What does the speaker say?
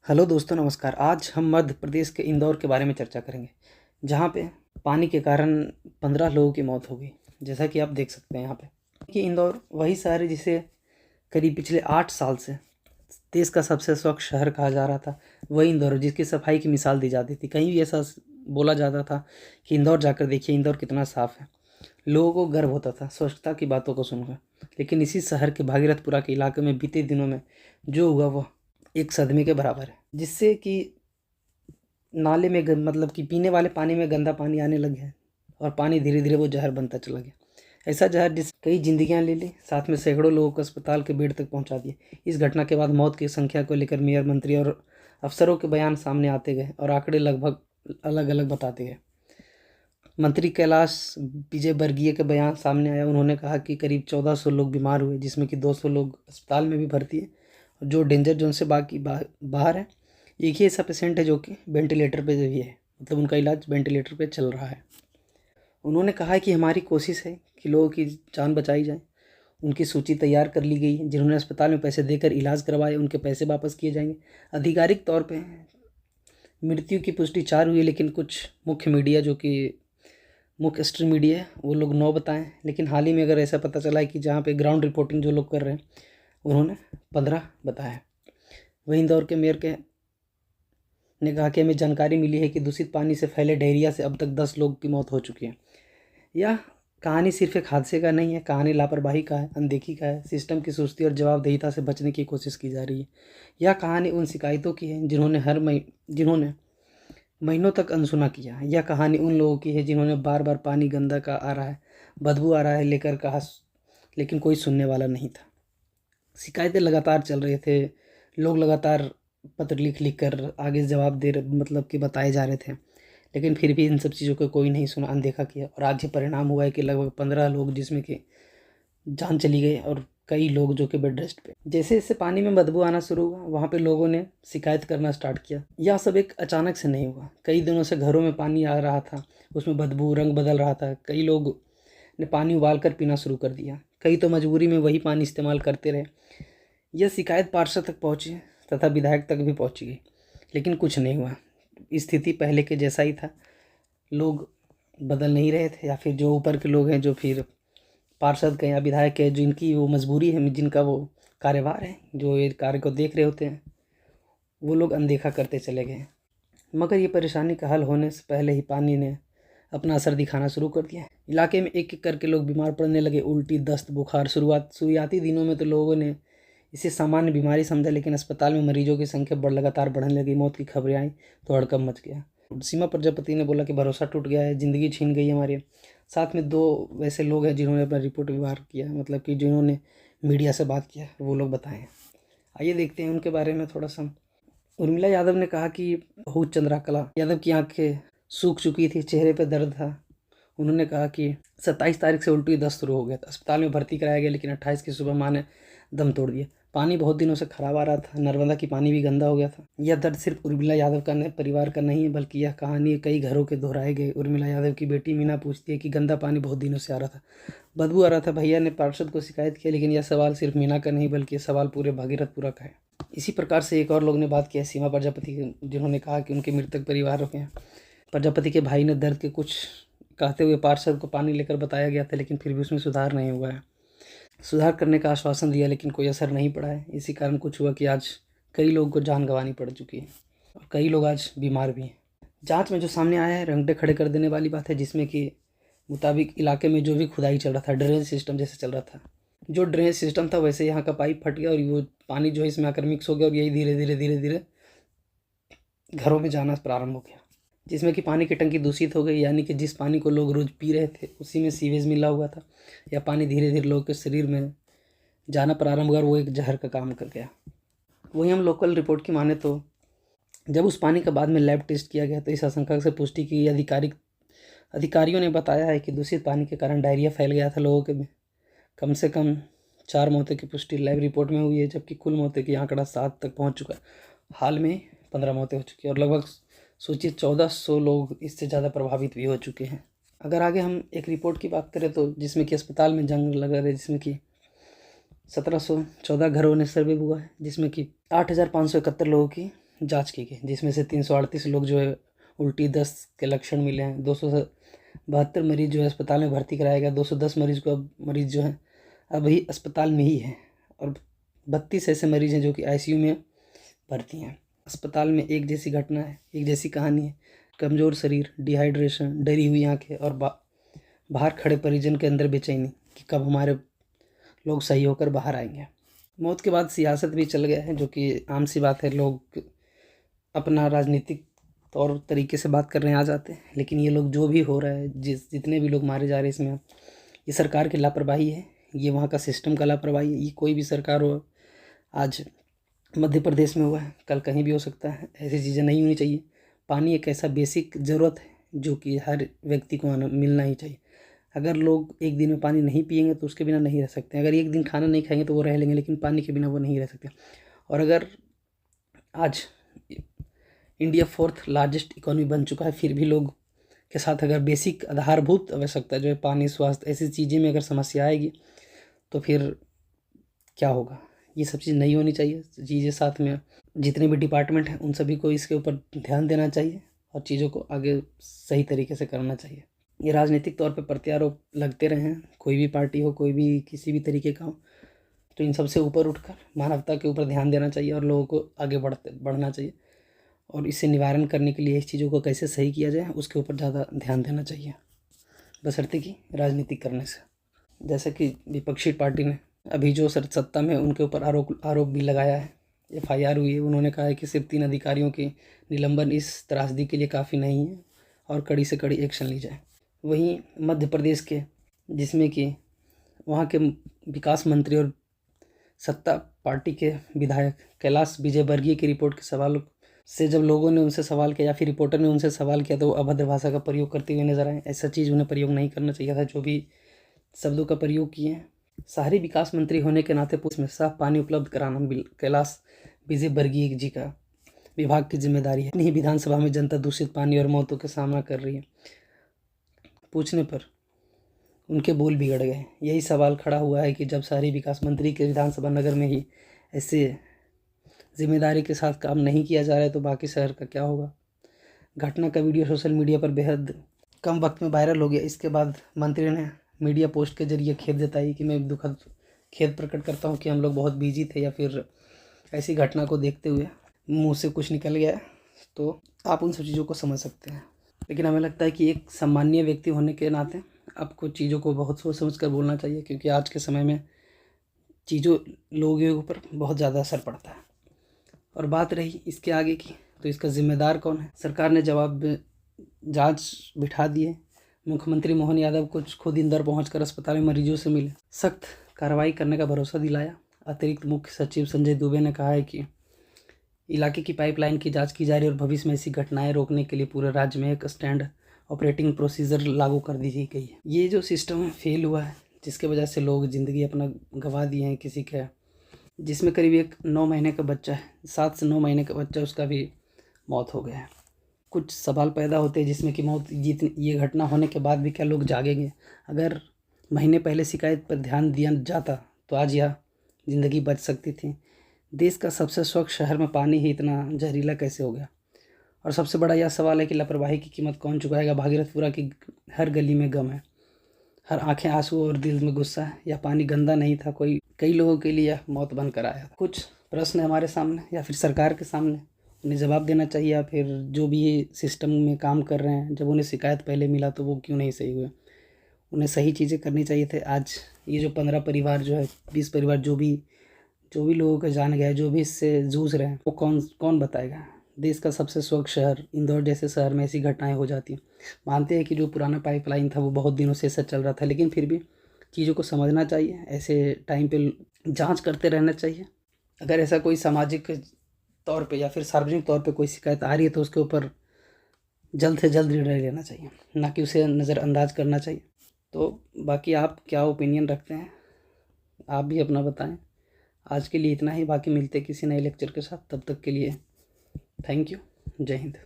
Hello दोस्तों, नमस्कार। आज हम मध्य प्रदेश के इंदौर के बारे में चर्चा करेंगे, जहाँ पे पानी के कारण 15 लोगों की मौत हो गई। जैसा कि आप देख सकते हैं यहाँ पे कि इंदौर वही शहर है जिसे करीब पिछले 8 साल से देश का सबसे स्वच्छ शहर कहा जा रहा था। वही इंदौर है जिसकी सफाई की मिसाल दी जाती थी। कहीं भी ऐसा बोला जाता था कि इंदौर जाकर देखिए, इंदौर कितना साफ़ है। लोगों को गर्व होता था स्वच्छता की बातों को सुनकर। लेकिन इसी शहर के भागीरथपुरा के इलाके में बीते दिनों में जो हुआ वह एक सदमे के बराबर है, जिससे कि नाले में मतलब कि पीने वाले पानी में गंदा पानी आने लग गया और पानी धीरे धीरे वो जहर बनता चला गया। ऐसा जहर जिस कई जिंदगियां ले ली, साथ में सैकड़ों लोगों को अस्पताल के बेड तक पहुंचा दिए। इस घटना के बाद मौत की संख्या को लेकर मेयर, मंत्री और अफसरों के बयान सामने आते गए और आंकड़े लगभग अलग अलग बताते गए। मंत्री कैलाश विजयवर्गीय के बयान सामने आया। उन्होंने कहा कि करीब 1400 लोग बीमार हुए, जिसमें कि 200 लोग अस्पताल में भी भर्ती है, जो डेंजर जोन से बाकी बाहर है। एक ही ऐसा पेशेंट है जो कि वेंटिलेटर पे भी है, मतलब उनका इलाज वेंटिलेटर पे चल रहा है। उन्होंने कहा है कि हमारी कोशिश है कि लोगों की जान बचाई जाए। उनकी सूची तैयार कर ली गई है। जिन्होंने अस्पताल में पैसे देकर इलाज करवाए, उनके पैसे वापस किए जाएंगे। आधिकारिक तौर पे मृत्यु की पुष्टि 4 हुई, लेकिन कुछ मुख्य मीडिया जो कि मुख्य स्ट्रीम मीडिया है वो लोग 9 बताएं। लेकिन हाल ही में अगर ऐसा पता चला है कि जहाँ पे ग्राउंड रिपोर्टिंग जो लोग कर रहे हैं उन्होंने 15 बताया। वहीं इंदौर के मेयर के ने कहा कि हमें जानकारी मिली है कि दूषित पानी से फैले डायरिया से अब तक 10 लोगों की मौत हो चुकी है। यह कहानी सिर्फ एक हादसे का नहीं है, कहानी लापरवाही का है, अनदेखी का है। सिस्टम की सुस्ती और जवाबदेहिता से बचने की कोशिश की जा रही है। यह कहानी उन शिकायतों की है जिन्होंने महीनों तक अनसुना किया। यह कहानी उन लोगों की है जिन्होंने बार बार पानी गंदा का आ रहा है, बदबू आ रहा है लेकर कहा, लेकिन कोई सुनने वाला नहीं था। शिकायतें लगातार चल रहे थे, लोग लगातार पत्र लिख लिख कर आगे जवाब दे रहे, मतलब कि बताए जा रहे थे, लेकिन फिर भी इन सब चीज़ों को कोई नहीं सुना, अनदेखा किया। और आज ये परिणाम हुआ है कि लगभग 15 लोग, जिसमें कि जान चली गई, और कई लोग जो कि बेड रेस्ट पे। जैसे जैसे पानी में बदबू आना शुरू हुआ, वहाँ पे लोगों ने शिकायत करना स्टार्ट किया। यह सब एक अचानक से नहीं हुआ। कई दिनों से घरों में पानी आ रहा था, उसमें बदबू रंग बदल रहा था। कई लोग ने पानी उबाल कर पीना शुरू कर दिया, कई तो मजबूरी में वही पानी इस्तेमाल करते रहे। यह शिकायत पार्षद तक पहुँची तथा विधायक तक भी पहुँच गई, लेकिन कुछ नहीं हुआ। स्थिति पहले के जैसा ही था। लोग बदल नहीं रहे थे, या फिर जो ऊपर के लोग हैं, जो फिर पार्षद के या विधायक है, जिनकी वो मजबूरी है, जिनका वो कार्यभार है, जो ये कार्य को देख रहे होते हैं, वो लोग अनदेखा करते चले गए। मगर ये परेशानी का हल होने से पहले ही पानी ने अपना असर दिखाना शुरू कर दिया। इलाके में एक एक करके लोग बीमार पड़ने लगे। उल्टी, दस्त, बुखार। शुरुआती दिनों में तो लोगों ने इसे सामान्य बीमारी समझा, लेकिन अस्पताल में मरीजों की संख्या लगातार बढ़ने लगी। मौत की खबरें आई तो हड़कंप मच गया। सीमा प्रजापति ने बोला कि भरोसा टूट गया है, ज़िंदगी छीन गई हमारी। साथ में 2 वैसे लोग हैं जिन्होंने अपना रिपोर्ट व्यवहार किया, मतलब कि जिन्होंने मीडिया से बात किया, वो लोग बताएं। आइए देखते हैं उनके बारे में थोड़ा सा। उर्मिला यादव ने कहा कि बहुत चंद्रकला यादव की आंखें सूख चुकी थी, चेहरे पर दर्द था। उन्होंने कहा कि 27 तारीख से उल्टी दस्त शुरू हो गया था, अस्पताल में भर्ती कराया गया, लेकिन 28 की सुबह माँ ने दम तोड़ दिया। पानी बहुत दिनों से खराब आ रहा था, नर्मदा की पानी भी गंदा हो गया था। यह दर्द सिर्फ उर्मिला यादव का परिवार का नहीं है, बल्कि यह कहानी कई घरों के दोहराए गए। उर्मिला यादव की बेटी मीना पूछती है कि गंदा पानी बहुत दिनों से आ रहा था, बदबू आ रहा था। भैया ने पार्षद को शिकायत किया, लेकिन यह सवाल सिर्फ मीना का नहीं, बल्कि यह सवाल पूरे भागीरथपुरा का है। इसी प्रकार से एक और लोग ने बात किया, सीमा प्रजापति, जिन्होंने कहा कि उनके मृतक परिवारों के प्रजापति के भाई ने दर्द के कुछ कहते हुए पार्षद को पानी लेकर बताया गया था, लेकिन फिर भी उसमें सुधार नहीं हुआ है। सुधार करने का आश्वासन दिया, लेकिन कोई असर नहीं पड़ा है। इसी कारण कुछ हुआ कि आज कई लोगों को जान गंवानी पड़ चुकी है और कई लोग आज बीमार भी हैं। जांच में जो सामने आया है रंगटे खड़े कर देने वाली बात है, जिसमें कि मुताबिक इलाके में जो भी खुदाई चल रहा था, ड्रेनेज सिस्टम जैसे चल रहा था, जो ड्रेनेज सिस्टम था वैसे यहाँ का पाइप फट गया और वो पानी जो है इसमें आकर मिक्स हो गया, और यही धीरे धीरे धीरे धीरे घरों में जाना प्रारंभ हो गया, जिसमें कि पानी की टंकी दूषित हो गई। यानी कि जिस पानी को लोग रोज़ पी रहे थे उसी में सीवेज मिला हुआ था। यह पानी धीरे धीरे लोगों के शरीर में जाना प्रारंभ हुआ और वो एक जहर का काम कर गया। वहीं हम लोकल रिपोर्ट की माने तो जब उस पानी का बाद में लैब टेस्ट किया गया तो इस आशंका से पुष्टि की। अधिकारियों ने बताया है कि दूषित पानी के कारण डायरिया फैल गया था लोगों के में। कम से कम 4 मौतें की पुष्टि लैब रिपोर्ट में हुई है, जबकि कुल मौतें की आंकड़ा 7 तक पहुंच चुका है। हाल में 15 मौतें हो चुकी है और लगभग सोचिए 1400 लोग इससे ज़्यादा प्रभावित भी हो चुके हैं। अगर आगे हम एक रिपोर्ट की बात करें तो जिसमें कि अस्पताल में जंग लगा है, जिसमें कि 1714 घरों ने सर्वे हुआ है, जिसमें कि 8571 लोगों की जांच की गई, जिसमें से 338 लोग जो है उल्टी दस्त के लक्षण मिले हैं। 272 मरीज जो है अस्पताल में भर्ती कराया गया। 210 मरीज जो है अभी अस्पताल में ही है, और 32 ऐसे मरीज हैं जो कि ICU में भर्ती हैं। अस्पताल में एक जैसी घटना है, एक जैसी कहानी है। कमज़ोर शरीर, डिहाइड्रेशन, डरी हुई आंखें और बाहर खड़े परिजन के अंदर बेचैनी कि कब हमारे लोग सही होकर बाहर आएंगे। मौत के बाद सियासत भी चल गया है, जो कि आम सी बात है। लोग अपना राजनीतिक तौर तरीके से बात करने आ जाते हैं, लेकिन ये लोग जो भी हो रहा है, जितने भी लोग मारे जा रहे हैं, इसमें ये सरकार की लापरवाही है, ये वहाँ का सिस्टम का लापरवाही है। ये कोई भी सरकार हो, आज मध्य प्रदेश में हुआ है, कल कहीं भी हो सकता है। ऐसी चीज़ें नहीं होनी चाहिए। पानी एक ऐसा बेसिक ज़रूरत है जो कि हर व्यक्ति को मिलना ही चाहिए। अगर लोग एक दिन में पानी नहीं पिएंगे तो उसके बिना नहीं रह सकते। अगर एक दिन खाना नहीं खाएंगे तो वो रह लेंगे, लेकिन पानी के बिना वो नहीं रह सकते। और अगर आज इंडिया 4th लार्जेस्ट इकोनॉमी बन चुका है, फिर भी लोग के साथ अगर बेसिक आधारभूत आवश्यकता जो है पानी, स्वास्थ्य, ऐसी चीज़ें में अगर समस्या आएगी तो फिर क्या होगा। ये सब चीज़ नहीं होनी चाहिए। चीज़ें साथ में जितने भी डिपार्टमेंट हैं उन सभी को इसके ऊपर ध्यान देना चाहिए और चीज़ों को आगे सही तरीके से करना चाहिए। ये राजनीतिक तौर पे प्रत्यारोप लगते रहे हैं, कोई भी पार्टी हो, कोई भी किसी भी तरीके का हो, तो इन सबसे ऊपर उठकर मानवता के ऊपर ध्यान देना चाहिए और लोगों को आगे बढ़ना चाहिए। और इसे निवारण करने के लिए इस चीज़ों को कैसे सही किया जाए उसके ऊपर ज़्यादा ध्यान देना चाहिए, बशर्ते कि राजनीति करने से। जैसे कि विपक्षी पार्टी ने अभी जो सत्ता में उनके ऊपर आरोप भी लगाया है, FIR हुई है। उन्होंने कहा है कि सिर्फ 3 अधिकारियों के निलंबन इस त्रासदी के लिए काफ़ी नहीं है और कड़ी से कड़ी एक्शन ली जाए। वहीं मध्य प्रदेश के, जिसमें कि वहाँ के विकास मंत्री और सत्ता पार्टी के विधायक कैलाश विजयवर्गीय की रिपोर्ट के सवालों से जब लोगों ने उनसे सवाल किया या फिर रिपोर्टर ने उनसे सवाल किया तो वो अभद्र भाषा का प्रयोग करते हुए नजर आए। ऐसा चीज़ उन्हें प्रयोग नहीं करना चाहिए था। जो भी शब्दों का प्रयोग किए हैं, शहरी विकास मंत्री होने के नाते में साफ पानी उपलब्ध कराना कैलाश विजयवर्गीय जी का विभाग की जिम्मेदारी है। अपनी ही विधानसभा में जनता दूषित पानी और मौतों का सामना कर रही है। पूछने पर उनके बोल बिगड़ गए। यही सवाल खड़ा हुआ है कि जब शहरी विकास मंत्री के विधानसभा नगर में ही ऐसे जिम्मेदारी के साथ काम नहीं किया जा रहा है तो बाकी शहर का क्या होगा। घटना का वीडियो सोशल मीडिया पर बेहद कम वक्त में वायरल हो गया। इसके बाद मंत्री ने मीडिया पोस्ट के जरिए खेद जताई कि मैं दुखद खेद प्रकट करता हूं कि हम लोग बहुत बिजी थे या फिर ऐसी घटना को देखते हुए मुंह से कुछ निकल गया। तो आप उन सब चीज़ों को समझ सकते हैं, लेकिन हमें लगता है कि एक सम्मानीय व्यक्ति होने के नाते आपको चीज़ों को बहुत सोच समझ कर बोलना चाहिए, क्योंकि आज के समय में चीज़ों लोगों के ऊपर बहुत ज़्यादा असर पड़ता है। और बात रही इसके आगे की, तो इसका जिम्मेदार कौन है। सरकार ने जांच बिठा दिए। मुख्यमंत्री मोहन यादव को खुद इंदौर पहुंचकर अस्पताल में मरीजों से मिले, सख्त कार्रवाई करने का भरोसा दिलाया। अतिरिक्त मुख्य सचिव संजय दुबे ने कहा है कि इलाके की पाइपलाइन की जांच की जा रही है और भविष्य में ऐसी घटनाएं रोकने के लिए पूरे राज्य में एक स्टैंड ऑपरेटिंग प्रोसीजर लागू कर दी गई है। ये जो सिस्टम फेल हुआ है, जिसके वजह से लोग ज़िंदगी अपना गंवा दिए हैं, किसी का जिसमें करीब एक 9 महीने का बच्चा है, 7 से 9 महीने का बच्चा, उसका भी मौत हो गया है। कुछ सवाल पैदा होते हैं जिसमें कि ये घटना होने के बाद भी क्या लोग जागेंगे। अगर महीने पहले शिकायत पर ध्यान दिया जाता तो आज यह ज़िंदगी बच सकती थी। देश का सबसे स्वच्छ शहर में पानी ही इतना जहरीला कैसे हो गया। और सबसे बड़ा यह सवाल है कि लापरवाही की कीमत कौन चुकाएगा। भागीरथपुरा की हर गली में गम है, हर आंखें आंसू और दिल में गुस्सा है। यह पानी गंदा नहीं था, कई लोगों के लिए यह मौत बनकर आया। कुछ प्रश्न हमारे सामने या फिर सरकार के सामने, उन्हें जवाब देना चाहिए। या फिर जो भी सिस्टम में काम कर रहे हैं, जब उन्हें शिकायत पहले मिला तो वो क्यों नहीं सही हुए। उन्हें सही चीज़ें करनी चाहिए थे। आज ये जो 15 परिवार जो है, 20 परिवार जो भी लोगों का जान गया है, जो भी इससे जूझ रहे हैं, वो कौन बताएगा। देश का सबसे स्वच्छ शहर इंदौर जैसे शहर में ऐसी घटनाएं हो जाती हैं। मानते हैं कि जो पुराना पाइपलाइन था वो बहुत दिनों से ऐसा चल रहा था, लेकिन फिर भी चीज़ों को समझना चाहिए। ऐसे टाइम पे जांच करते रहना चाहिए। अगर ऐसा कोई सामाजिक तौर पे या फिर सार्वजनिक तौर पे कोई शिकायत आ रही है तो उसके ऊपर जल्द से जल्द निर्णय लेना चाहिए, ना कि उसे नज़रअंदाज करना चाहिए। तो बाकी आप क्या ओपिनियन रखते हैं, आप भी अपना बताएं। आज के लिए इतना ही, बाकी मिलते किसी नए लेक्चर के साथ। तब तक के लिए थैंक यू। जय हिंद।